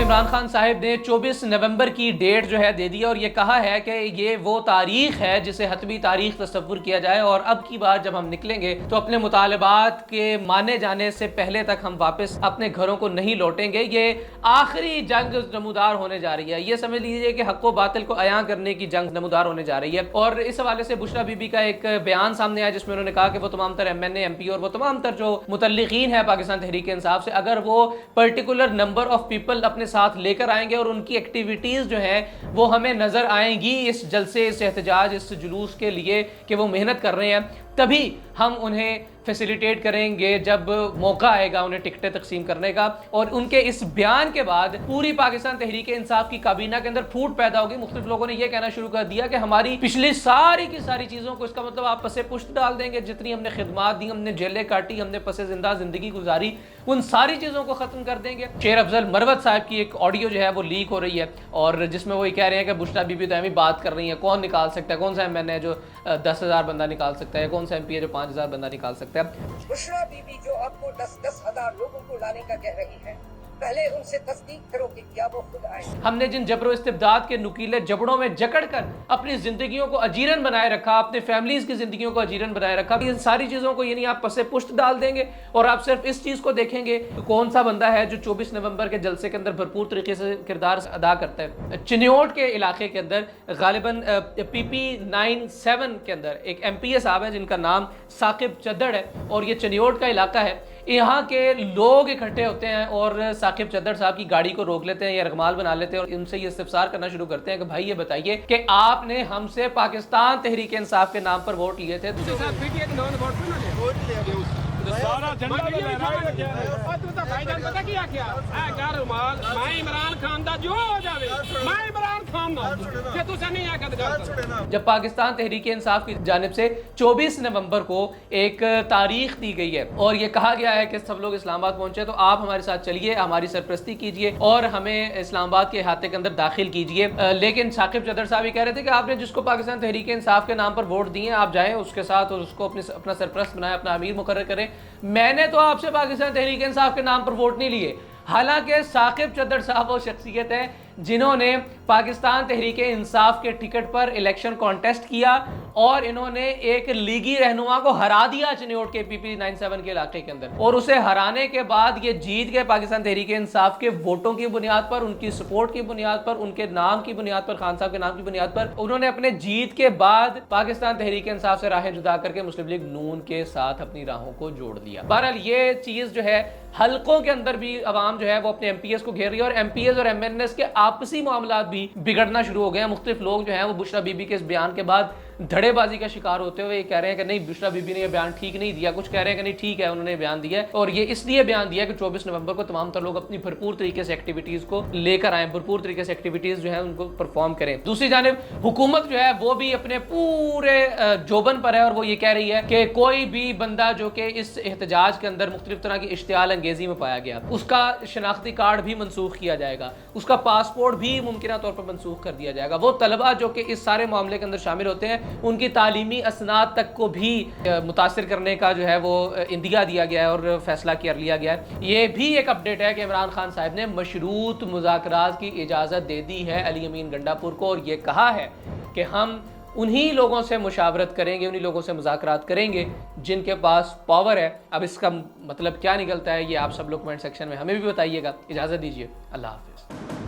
इमरान खान साहब ने 24 नवंबर की डेट जो है दे दी और ये कहा है कि ये वो तारीख है जिसे हतमी तारीख तस्वुर किया जाए और अब की बार जब हम निकलेंगे तो अपने मुतालबात के माने जाने से पहले तक हम वापस अपने घरों को नहीं लौटेंगे। ये आखिरी जंग नमूदार होने जा रही है। ये समझ लीजिए कि हक व बातिल को अयां करने की जंग नमूदार होने जा रही है। और इस हवाले से बुशरा बीबी का एक बयान सामने आया जिसमें उन्होंने कहा कि वो तमाम तर MNA MP और वो तमाम तर जो मुतल्लिकीन है पाकिस्तान तहरीक इंसाफ से, अगर वो पर्टिकुलर नंबर ऑफ पीपल अपने साथ लेकर आएंगे और उनकी एक्टिविटीज़ जो है वो हमें नज़र आएंगी इस जलसे, इस एहतजाज, इस जुलूस के लिए कि वो मेहनत कर रहे हैं, तभी हम उन्हें फैसिलिटेट करेंगे जब मौका आएगा उन्हें टिकटें तकसीम करने का। और उनके इस बयान के बाद पूरी पाकिस्तान तहरीक इंसाफ की काबीना के अंदर फूट पैदा होगी। मुख्तलिफ लोगों ने यह कहना शुरू कर दिया कि हमारी पिछली सारी की सारी चीज़ों को, इसका मतलब आप पसे पुश्त डाल देंगे, जितनी हमने खिदमात दी, हमने जेलें काटी, हमने पसे जिंदा जिंदगी गुजारी, उन सारी चीज़ों को ख़त्म कर देंगे। शेर अफजल मरवत साहब की एक ऑडियो जो है वो लीक हो रही है और जिसमें वो ये कह रहे हैं कि बुशरा बीबी तो हमें बात कर रही है, कौन निकाल सकता है, कौन सा MNA है जो 10,000 बंदा निकाल सकता है, कौन सा MP है जो 5,000 बंदा निकाल सकता है। बुशरा बीबी जो आपको 10-10 हजार लोगों को लाने का कह रही है, पहले उनसे तस्दीक करो कि क्या वो खुद आए। हमने जिन जबरो इस्तिबदाद के नुकीले जबड़ों में जकड़ कर अपनी जिंदगियों को अजीरन बनाए रखा, अपने फैमिलीज की जिंदगियों को अजीरन बनाए रखा, इन सारी चीजों को यानी आप पसे पुश्त डाल देंगे और आप सिर्फ इस चीज को देखेंगे तो कौन सा बंदा है जो 24 नवंबर के जलसे के अंदर भरपूर तरीके से किरदार अदा करता है। चिन्योट के इलाके के अंदर गालिबन PP97 के अंदर एक MPA साहब है जिनका नाम साकिब चद्दड़ है और ये चिन्योट का इलाका है। यहाँ के लोग इकट्ठे होते हैं और साकिब चद्दड़ साहब की गाड़ी को रोक लेते हैं या रगमाल बना लेते हैं और इनसे ये इस्तिफसार करना शुरू करते हैं कि भाई ये बताइए कि आपने हमसे पाकिस्तान तहरीक इंसाफ के नाम पर वोट लिए थे। सारा झंडा पता क्या क्या इमरान खान दा जो हो जावे, मैं इमरान खान दा तुसे नहीं आकर। जब पाकिस्तान तहरीक इंसाफ की जानिब से 24 नवंबर को एक तारीख दी गई है और ये कहा गया है कि सब लोग इस्लामाबाद पहुंचे तो आप हमारे साथ चलिए, हमारी सरपरस्ती कीजिए और हमें इस्लामाबाद के अहाते के अंदर दाखिल कीजिए। लेकिन साकिब चद्दड़ साहब ये कह रहे थे कि आपने जिसको पाकिस्तान तहरीक इंसाफ के नाम पर वोट दिए आप जाएं उसके साथ और उसको अपना सरपरस्त बनाए, अपना अमीर मुकर्रर करें। मैंने तो आपसे पाकिस्तान तहरीक इंसाफ के नाम पर वोट नहीं लिए। हालांकि साकिब चद्दड़ साहब वो शख्सियत है जिन्होंने पाकिस्तान तहरीक इंसाफ के टिकट पर इलेक्शन कॉन्टेस्ट किया और इन्होंने एक लीगी रहनुमा को हरा दिया चिन्योट के PP97 के इलाके के अंदर और उसे हराने के बाद ये जीत गए पाकिस्तान तहरीक इंसाफ के वोटों की बुनियाद पर, उनकी सपोर्ट की बुनियाद पर, उनके नाम की बुनियाद पर, खान साहब के नाम की बुनियाद पर। उन्होंने अपने जीत के बाद पाकिस्तान तहरीक इंसाफ से राहें जुदा करके मुस्लिम लीग नून के साथ अपनी राहों को जोड़ दिया। बहरहाल ये चीज जो है हल्कों के अंदर भी अवाम जो है वो अपने MPs को घेर रही है और MPs और MNS के आपसी मामला भी बिगड़ना शुरू हो गए हैं। मुख्तलिफ लोग जो हैं वो बुशरा बीबी के इस बयान के बाद धड़ेबाजी का शिकार होते हुए कह रहे हैं कि नहीं, बुशरा बीबी ने यह बयान ठीक नहीं दिया, कुछ कह रहे हैं कि नहीं ठीक है उन्होंने बयान दिया है और ये इसलिए बयान दिया कि 24 नवंबर को तमाम तर लोग अपनी भरपूर तरीके से एक्टिविटीज को लेकर आए, भरपूर तरीके से एक्टिविटीज जो है उनको परफॉर्म करें। दूसरी जानिब हुकूमत जो है वो भी अपने पूरे जोबन पर है और वो ये कह रही है कि कोई भी बंदा जो कि इस एहतजाज के अंदर मुख्तलिफ तरह की इश्तियाल अंगेजी में पाया गया उसका शनाख्ती कार्ड भी मनसूख किया जाएगा, उसका पासपोर्ट भी मुमकिन तौर पर मनसूख कर दिया जाएगा। वो तलबा जो कि इस सारे मामले के अंदर शामिल होते हैं उनकी तालीमी असनाद तक को भी मुतासिर करने का जो है वो इंदिया दिया गया है और फैसला कर लिया गया है। ये भी एक अपडेट है कि इमरान खान साहब ने मशरूत मुज़ाकरात की इजाज़त दे दी है अली अमीन गंडापुर को और ये कहा है कि हम उन्हीं लोगों से मुशावरत करेंगे, उन्हीं लोगों से मुज़ाकरात करेंगे जिनके पास पावर है। अब इसका मतलब क्या निकलता है ये आप सब लोग कमेंट सेक्शन में हमें भी बताइएगा। इजाज़त दीजिए, अल्लाह हाफ़िज़।